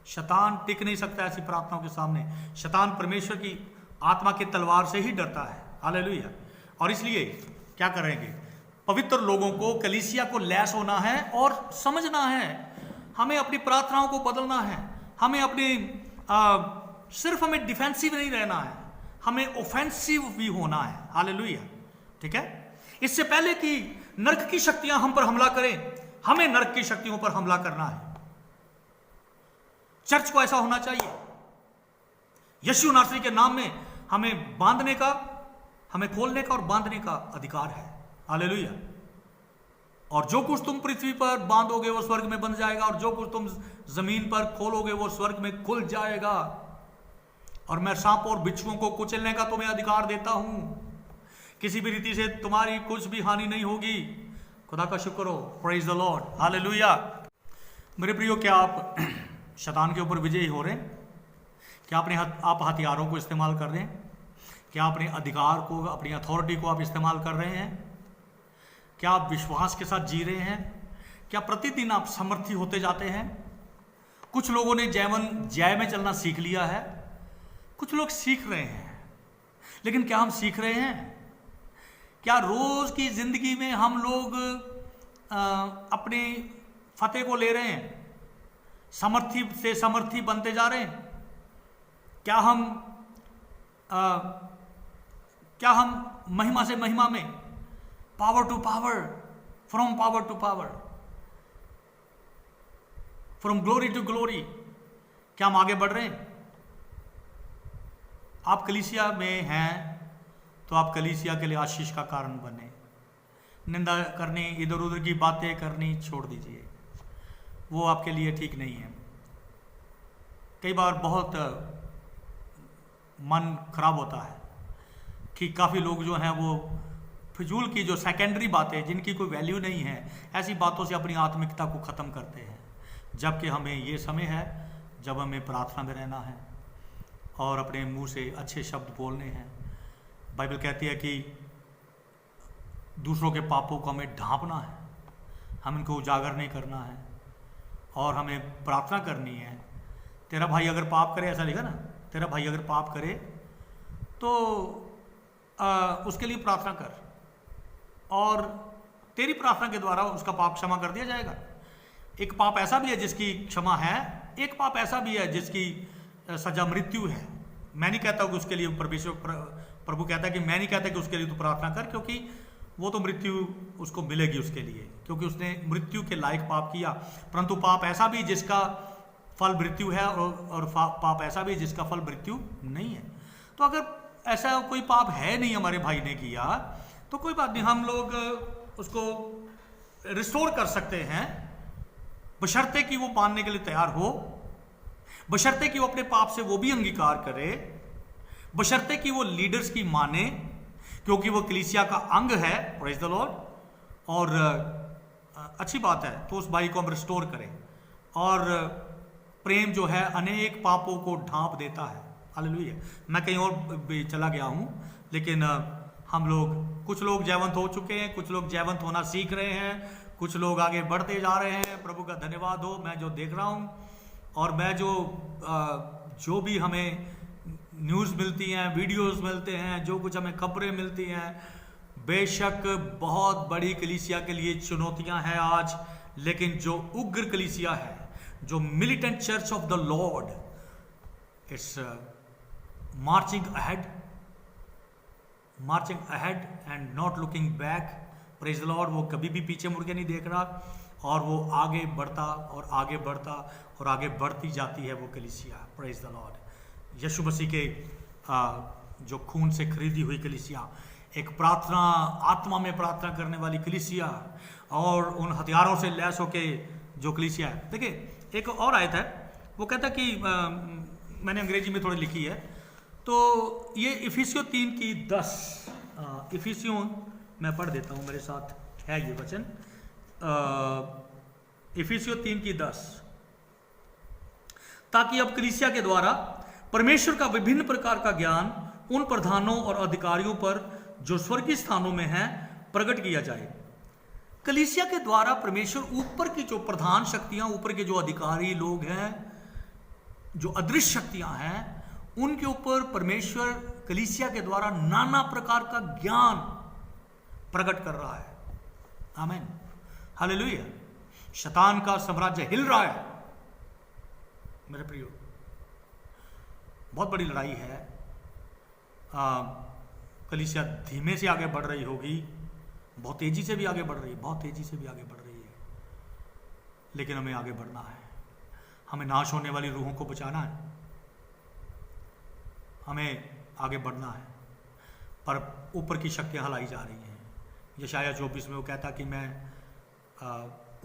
शैतान टिक नहीं सकता ऐसी प्रार्थनाओं के सामने। शैतान परमेश्वर की आत्मा की तलवार से ही डरता है। हालेलुया। और इसलिए क्या करेंगे, पवित्र लोगों को, कलीसिया को लैस होना है और समझना है, हमें अपनी प्रार्थनाओं को बदलना है। हमें अपनी सिर्फ हमें डिफेंसिव नहीं रहना है, हमें ऑफेंसिव भी होना है। हालेलुया। ठीक है। इससे पहले कि नरक की शक्तियां हम पर हमला करें, हमें नरक की शक्तियों पर हमला करना है। चर्च को ऐसा होना चाहिए। यीशु नासरी के नाम में हमें बांधने का, हमें खोलने का और बांधने का अधिकार है। हालेलुया। और जो कुछ तुम पृथ्वी पर बांधोगे वो स्वर्ग में बंध जाएगा, और जो कुछ तुम जमीन पर खोलोगे वो स्वर्ग में खुल जाएगा। और मैं सांप और बिच्छुओं को कुचलने का तुम्हें अधिकार देता हूं, किसी भी रीति से तुम्हारी कुछ भी हानि नहीं होगी। खुदा का शुक्र हो। Praise the Lord. हालेलुया। मेरे प्रियो, क्या आप शैतान के ऊपर विजयी हो रहे हैं? क्या आप हथियारों को इस्तेमाल कर रहे हैं? क्या अपने अधिकार को, अपनी अथॉरिटी को आप इस्तेमाल कर रहे हैं? क्या आप विश्वास के साथ जी रहे हैं? क्या प्रतिदिन आप समर्थी होते जाते हैं? कुछ लोगों ने जय में चलना सीख लिया है, कुछ लोग सीख रहे हैं, लेकिन क्या हम सीख रहे हैं? क्या रोज की जिंदगी में हम लोग अपनी फतेह को ले रहे हैं? समर्थी से समर्थी बनते जा रहे हैं? क्या हम महिमा से महिमा में, power to power, from power to power, from glory to glory, क्या हम आगे बढ़ रहे हैं? आप कलीसिया में हैं तो आप कलीसिया के लिए आशीष का कारण बने। निंदा करनी, इधर उधर की बातें करनी छोड़ दीजिए, वो आपके लिए ठीक नहीं है। कई बार बहुत मन खराब होता है कि काफ़ी लोग जो हैं वो फिजूल की जो सेकेंडरी बातें, जिनकी कोई वैल्यू नहीं है, ऐसी बातों से अपनी आत्मिकता को ख़त्म करते हैं। जबकि हमें ये समय है जब हमें प्रार्थना में रहना है और अपने मुंह से अच्छे शब्द बोलने हैं। बाइबल कहती है कि दूसरों के पापों को हमें ढांपना है, हम इनको उजागर नहीं करना है और हमें प्रार्थना करनी है। तेरा भाई अगर पाप करे, ऐसा लिखा ना, तेरा भाई अगर पाप करे तो उसके लिए प्रार्थना कर और तेरी प्रार्थना के द्वारा उसका पाप क्षमा कर दिया जाएगा। एक पाप ऐसा भी है जिसकी क्षमा है, एक पाप ऐसा भी है जिसकी सजा मृत्यु है। मैं नहीं कहता कि उसके लिए प्रभु कहता है कि मैं नहीं कहता कि उसके लिए तू प्रार्थना कर, क्योंकि वो तो मृत्यु उसको मिलेगी उसके लिए, क्योंकि उसने मृत्यु के लायक पाप किया। परंतु पाप ऐसा भी जिसका फल मृत्यु है और पाप ऐसा भी जिसका फल मृत्यु नहीं है। तो अगर ऐसा कोई पाप है नहीं हमारे भाई ने किया तो कोई बात नहीं, हम लोग उसको रिस्टोर कर सकते हैं, बशर्ते कि वो मानने के लिए तैयार हो, बशर्ते कि वो अपने पाप से वो भी अंगीकार करे, बशर्ते कि वो लीडर्स की माने, क्योंकि वो कलीसिया का अंग है। Praise the Lord. और अच्छी बात है, तो उस भाई को हम रिस्टोर करें। और प्रेम जो है अनेक पापों को ढांप देता है। हालेलुया। मैं कहीं और भी चला गया हूं, लेकिन हम लोग, कुछ लोग जयवंत हो चुके हैं, कुछ लोग जयवंत होना सीख रहे हैं, कुछ लोग आगे बढ़ते जा रहे हैं। प्रभु का धन्यवाद हो। मैं जो देख रहा हूं और मैं जो भी हमें न्यूज़ मिलती हैं, वीडियोस मिलते हैं, जो कुछ हमें खबरें मिलती हैं, बेशक बहुत बड़ी कलीसिया के लिए चुनौतियां हैं आज, लेकिन जो उग्र कलीसिया है, जो militant church of the Lord, it's marching ahead and not looking back. Praise the Lord. वो कभी भी पीछे मुड़ के नहीं देख रहा और वो आगे बढ़ता और आगे बढ़ता और आगे बढ़ती जाती है वो कलीसिया। Praise the Lord. यीशु मसीह के जो खून से खरीदी हुई कलीसिया, एक प्रार्थना, आत्मा में प्रार्थना करने वाली कलीसिया और उन हथियारों से लैस होके जो कलीसिया है। देखिए एक और आयत है, वो कहता है कि मैंने अंग्रेजी में थोड़ी लिखी है, तो ये इफिसियों 3:10, इफिसियों मैं पढ़ देता हूँ, मेरे साथ है ये वचन, इफिसियों 3:10, ताकि अब कलीसिया के द्वारा परमेश्वर का विभिन्न प्रकार का ज्ञान उन प्रधानों और अधिकारियों पर जो स्वर्गीय स्थानों में हैं प्रकट किया जाए। कलीसिया के द्वारा परमेश्वर ऊपर की जो प्रधान शक्तियां, ऊपर के जो अधिकारी लोग हैं, जो अदृश्य शक्तियां हैं, उनके ऊपर परमेश्वर कलीसिया के द्वारा नाना प्रकार का ज्ञान प्रकट कर रहा है। आमीन, हालेलुया। शैतान का साम्राज्य हिल रहा है मेरे प्रियो, बहुत बड़ी लड़ाई है। कलीसिया धीमे से आगे बढ़ रही होगी, बहुत तेजी से भी आगे बढ़ रही है, बहुत तेजी से भी आगे बढ़ रही है, लेकिन हमें आगे बढ़ना है। हमें नाश होने वाली रूहों को बचाना है, हमें आगे बढ़ना है। पर ऊपर की शक्तियां हिलाई जा रही हैं। यशायाह 24 में वो कहता कि मैं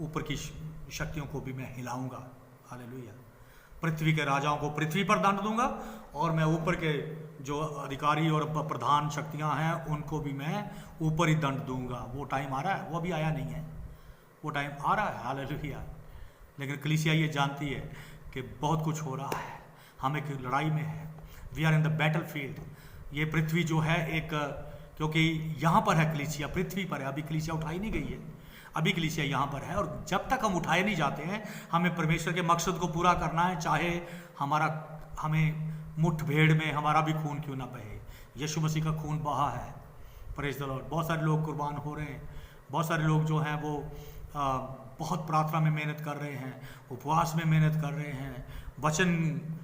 ऊपर की शक्तियों को भी मैं हिलाऊंगा। हालेलुया। पृथ्वी के राजाओं को पृथ्वी पर दंड दूंगा और मैं ऊपर के जो अधिकारी और प्रधान शक्तियां हैं उनको भी मैं ऊपर ही दंड दूंगा। वो टाइम आ रहा है, वो अभी आया नहीं है, वो टाइम आ रहा है। हालेलुया। लेकिन कलीसिया ये जानती है कि बहुत कुछ हो रहा है, हम एक लड़ाई में है। We are in the battlefield. ये पृथ्वी जो है एक, क्योंकि यहाँ पर है कलीसिया, पृथ्वी पर है, अभी कलीसिया उठाई नहीं गई है, अभी कलीसिया यहाँ पर है। और जब तक हम उठाए नहीं जाते हैं, हमें परमेश्वर के मकसद को पूरा करना है, चाहे हमें मुठभेड़ में हमारा भी खून क्यों ना बहे। यीशु मसीह का खून बहा है। Praise the Lord. बहुत सारे लोग कुर्बान हो रहे हैं, बहुत सारे लोग जो हैं वो बहुत प्रार्थना में मेहनत कर रहे हैं, उपवास में मेहनत कर रहे हैं, वचन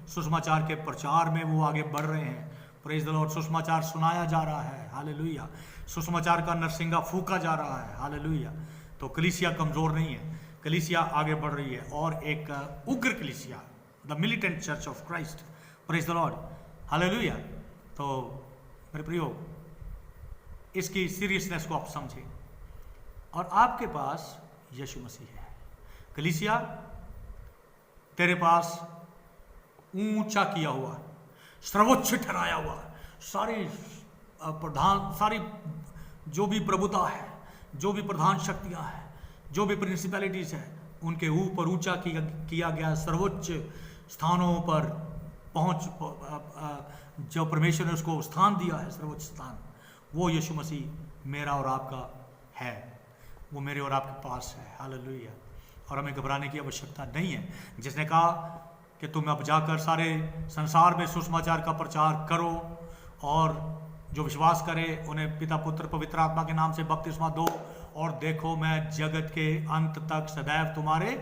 सुसमाचार के प्रचार में वो आगे बढ़ रहे हैं। Praise the Lord. सुसमाचार सुनाया जा रहा है, हालेलुया। सुसमाचार का नरसिंगा फूका जा रहा है, हालेलुया। तो कलीसिया कमज़ोर नहीं है, कलीसिया आगे बढ़ रही है, और एक उग्र कलीसिया, the militant church of Christ. Praise the Lord, hallelujah. तो मेरे प्रियो, इसकी सीरियसनेस को आप समझें, और आपके पास यीशु मसीह है। कलीसिया तेरे पास ऊंचा किया हुआ, सर्वोच्च ठहराया हुआ, सारी सारी जो भी प्रभुता है, जो भी प्रधान शक्तियां हैं, जो भी प्रिंसिपैलिटीज है, उनके ऊपर ऊंचा किया गया, सर्वोच्च स्थानों पर पहुंच जो परमेश्वर ने उसको स्थान दिया है, सर्वोच्च स्थान, वो यीशु मसीह मेरा और आपका है, वो मेरे और आपके पास है, हालेलुया। और हमें घबराने की आवश्यकता नहीं है। जिसने कहा कि तुम अब जाकर सारे संसार में सुसमाचार का प्रचार करो, और जो विश्वास करे उन्हें पिता पुत्र पवित्र आत्मा के नाम से बपतिस्मा दो, और देखो मैं जगत के अंत तक सदैव तुम्हारे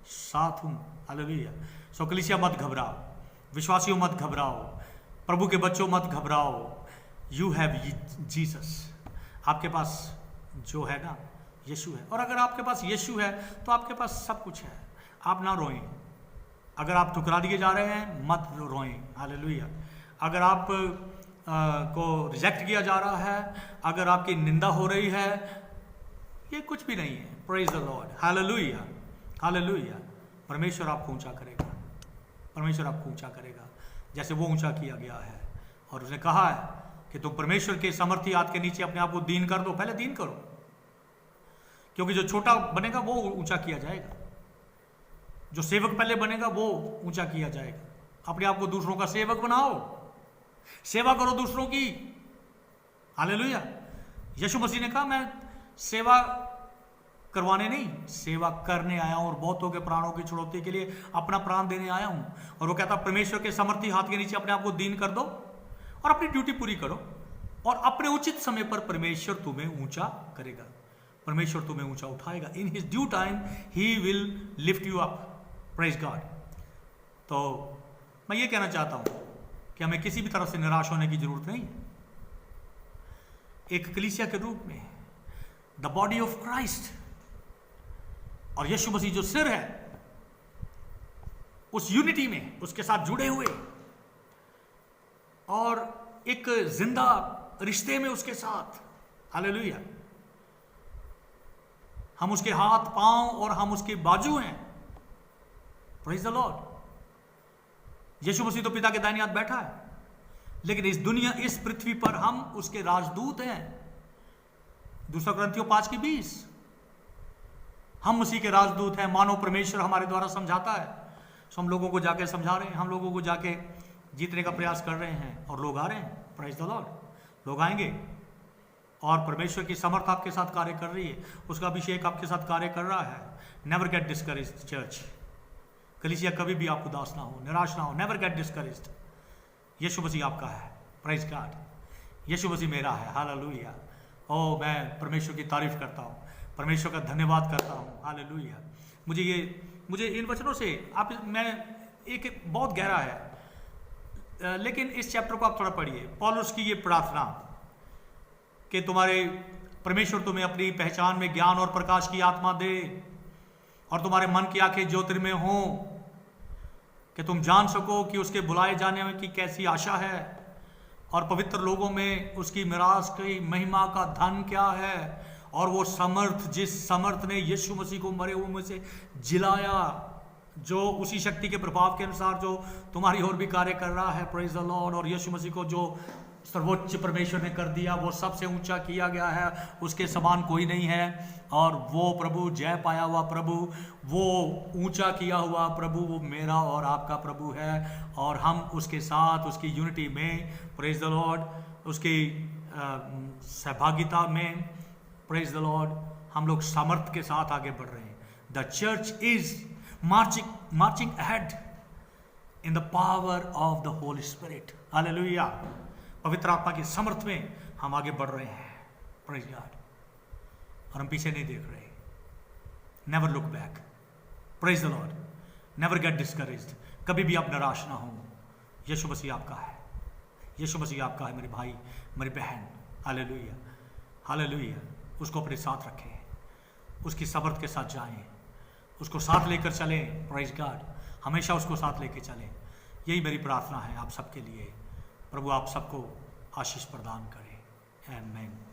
साथ हूँ, हालेलुया। सो कलीसिया मत घबराओ, विश्वासियों मत घबराओ, प्रभु के बच्चों मत घबराओ। यू हैव जीसस, आपके पास जो है ना यीशु है, और अगर आपके पास यीशु है तो आपके पास सब कुछ है। आप ना रोएं। अगर आप ठुकरा दिए जा रहे हैं मत रोएं, हालेलुया। अगर आप को रिजेक्ट किया जा रहा है, अगर आपकी निंदा हो रही है, ये कुछ भी नहीं है। Praise the Lord, hallelujah, hallelujah. परमेश्वर आपको ऊंचा करेगा, परमेश्वर आपको ऊंचा करेगा, जैसे वो ऊंचा किया गया है। और उसने कहा है कि तुम परमेश्वर के समर्थी हाथ के नीचे अपने आप को दीन कर दो। पहले दीन करो, क्योंकि जो छोटा बनेगा वो ऊंचा किया जाएगा, जो सेवक पहले बनेगा वो ऊंचा किया जाएगा। अपने आप को दूसरों का सेवक बनाओ, सेवा करो दूसरों की, हालेलुया। यीशु मसीह ने कहा मैं सेवा करवाने नहीं, सेवा करने आया हूं, और बहुतों के प्राणों की छुड़ौती के लिए अपना प्राण देने आया हूं। और वो कहता परमेश्वर के समर्थी हाथ के नीचे अपने आप को दीन कर दो और अपनी ड्यूटी पूरी करो, और अपने उचित समय पर परमेश्वर तुम्हें ऊंचा करेगा, परमेश्वर तुम्हें ऊंचा उठाएगा। In his due time he will lift you up, praise God. तो मैं ये कहना चाहता हूं कि हमें किसी भी तरह से निराश होने की जरूरत नहीं है। एक कलीसिया के रूप में द बॉडी ऑफ क्राइस्ट, और यीशु मसीह जो सिर है, उस यूनिटी में उसके साथ जुड़े हुए, और एक जिंदा रिश्ते में उसके साथ, हालेलुया। हम उसके हाथ पांव और हम उसके बाजू हैं, प्रेज द लॉर्ड। यीशु मसीह तो पिता के दाहिने हाथ बैठा है, लेकिन इस दुनिया, इस पृथ्वी पर हम उसके राजदूत हैं। 2 कुरिन्थियों 5:20, हम मसीह के राजदूत हैं, मानो परमेश्वर हमारे द्वारा समझाता है। सो हम लोगों को जाके समझा रहे हैं, हम लोगों को जाके जीतने का प्रयास कर रहे हैं, और लोग आ रहे हैं, प्रेज द लॉर्ड। लोग आएंगे, और परमेश्वर की समर्थ आपके साथ कार्य कर रही है, उसका अभिषेक आपके साथ कार्य कर रहा है। Never get discouraged church. कलीसिया कभी भी आप उदास ना हो, निराश ना हो, नेवर गेट डिस्करेज्ड। यीशु मसीह आपका है, प्रेज गॉड। यीशु मसीह मेरा है, हालेलुया। ओ मैं परमेश्वर की तारीफ करता हूँ, परमेश्वर का धन्यवाद करता हूँ, हालेलुया। मुझे इन वचनों से मैं एक बहुत गहरा है, लेकिन इस चैप्टर को आप थोड़ा पढ़िए। पौलुस की ये प्रार्थना कि तुम्हारे परमेश्वर तुम्हें अपनी पहचान में ज्ञान और प्रकाश की आत्मा दे, और तुम्हारे मन की आंखें ज्योतिर्मय हों, कि तुम जान सको कि उसके बुलाए जाने की कैसी आशा है, और पवित्र लोगों में उसकी मिरास की महिमा का धन क्या है, और वो समर्थ, जिस समर्थ ने यीशु मसीह को मरे हुए में से जिलाया, जो उसी शक्ति के प्रभाव के अनुसार जो तुम्हारी ओर भी कार्य कर रहा है, प्रेज द लॉर्ड। और यीशु मसीह को जो सर्वोच्च परमेश्वर ने कर दिया, वो सबसे ऊंचा किया गया है, उसके समान कोई नहीं है। और वो प्रभु, जय पाया हुआ प्रभु, वो ऊंचा किया हुआ प्रभु, वो मेरा और आपका प्रभु है, और हम उसके साथ उसकी यूनिटी में, प्रेज द लॉर्ड, उसकी सहभागिता में, प्रेज द लॉर्ड, हम लोग सामर्थ के साथ आगे बढ़ रहे हैं। The church is marching ahead in the power of the Holi spirit, hallelujah. पवित्र आत्मा की समर्थ में हम आगे बढ़ रहे हैं, प्रेज गॉड। और हम पीछे नहीं देख रहे, never look back. Praise the Lord. Never get discouraged. कभी भी आप निराश ना हो। यीशु मसीह आपका है, यीशु मसीह आपका है मेरे भाई, मेरी बहन। Hallelujah, hallelujah. उसको अपने साथ रखें, उसकी सबरत के साथ जाएं, उसको साथ लेकर चलें। Praise God. हमेशा उसको साथ लेके चलें। यही मेरी प्रार्थना है आप सबके लिए। प्रभु आप सबको आशीष प्रदान करे। आमीन।